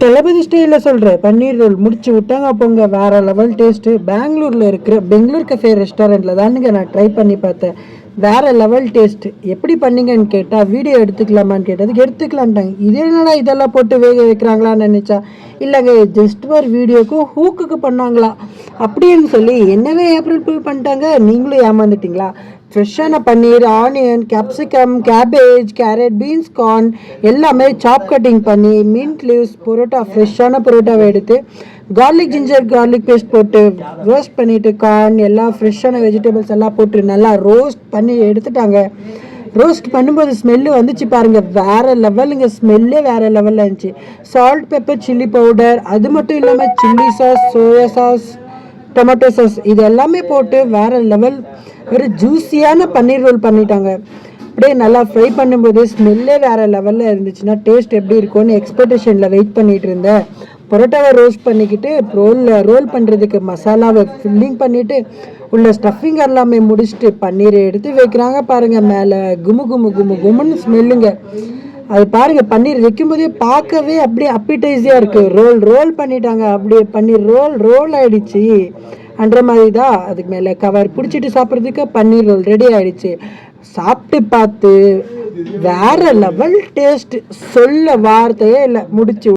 தளபதி ஸ்டைலில் சொல்கிறேன், பன்னீர் ரோல் முடிச்சு விட்டாங்க போங்க, வேறு லெவல் டேஸ்ட்டு. பெங்களூரில் இருக்கிற பெங்களூர் கஃபே ரெஸ்டாரண்ட்டில் தானுங்க நான் ட்ரை பண்ணி பார்த்தேன். வேறு லெவல் டேஸ்ட்டு. எப்படி பண்ணீங்கன்னு கேட்டால், வீடியோ எடுத்துக்கலாமான்னு கேட்டதுக்கு எடுத்துக்கலான்ட்டாங்க. இது என்னடா இதெல்லாம் போட்டு வேக வைக்கிறாங்களான்னு நினச்சா, இல்லைங்க ஜஸ்ட் ஒரு வீடியோக்கும் ஹூக்குக்கு பண்ணாங்களா அப்படின்னு சொல்லி என்னவே ஏப்ரல் ஃபுல் பண்ணிட்டாங்க. நீங்களும் ஏமாந்துட்டீங்களா? ஃப்ரெஷ்ஷான paneer, onion, capsicum, cabbage, carrot, beans, corn எல்லாமே சாப் கட்டிங் பண்ணி, மின்ட் லீவ்ஸ், பரோட்டா, ஃப்ரெஷ்ஷான பரோட்டாவை எடுத்து கார்லிக் ஜிஞ்சர் கார்லிக் பேஸ்ட் போட்டு ரோஸ்ட் பண்ணிவிட்டு, கார்ன் எல்லாம் ஃப்ரெஷ்ஷான வெஜிடபிள்ஸ் எல்லாம் போட்டு நல்லா ரோஸ்ட் பண்ணி எடுத்துட்டாங்க. ரோஸ்ட் பண்ணும்போது ஸ்மெல்லு வந்துச்சு பாருங்கள், வேறு லெவலுங்க. ஸ்மெல்லே வேறு லெவலில் இருந்துச்சு. சால்ட், பெப்பர், சில்லி பவுடர், அது மட்டும் இல்லாமல் chilli sauce, soya sauce, tomato sauce இது எல்லாமே போட்டு வேறு லெவல் ஒரு ஜூஸியான பன்னீர் ரோல் பண்ணிட்டாங்க. அப்படியே நல்லா ஃப்ரை பண்ணும்போது ஸ்மெல்லே வேறு லெவலில் இருந்துச்சுன்னா டேஸ்ட் எப்படி இருக்கும்னு எக்ஸ்பெக்டேஷனில் வெயிட் பண்ணிகிட்டு இருந்தேன். பரோட்டாவை ரோஸ்ட் பண்ணிக்கிட்டு ரோல் பண்ணுறதுக்கு மசாலாவை ஃபில்லிங் பண்ணிவிட்டு உள்ள ஸ்டஃபிங் எல்லாமே முடிச்சுட்டு பன்னீரை எடுத்து வைக்கிறாங்க பாருங்கள். மேலே குமு குமு குமு குமுன்னு ஸ்மெல்லுங்க. அது பாருங்கள், பன்னீர் வைக்கும்போதே பார்க்கவே அப்படியே அப்பிடைஸியாக இருக்குது. ரோல் பண்ணிட்டாங்க. அப்படியே பன்னீர் ரோல் ஆகிடுச்சு அன்ற மாதிரி தான். அதுக்கு மேலே கவர் பிடிச்சிட்டு சாப்பிட்றதுக்கு பன்னீர் ரோல் ரெடி ஆகிடுச்சு. சாப்பிட்டு பார்த்து வேறு லெவல் டேஸ்ட், சொல்ல வார்த்தையே இல்லை. முடிச்சு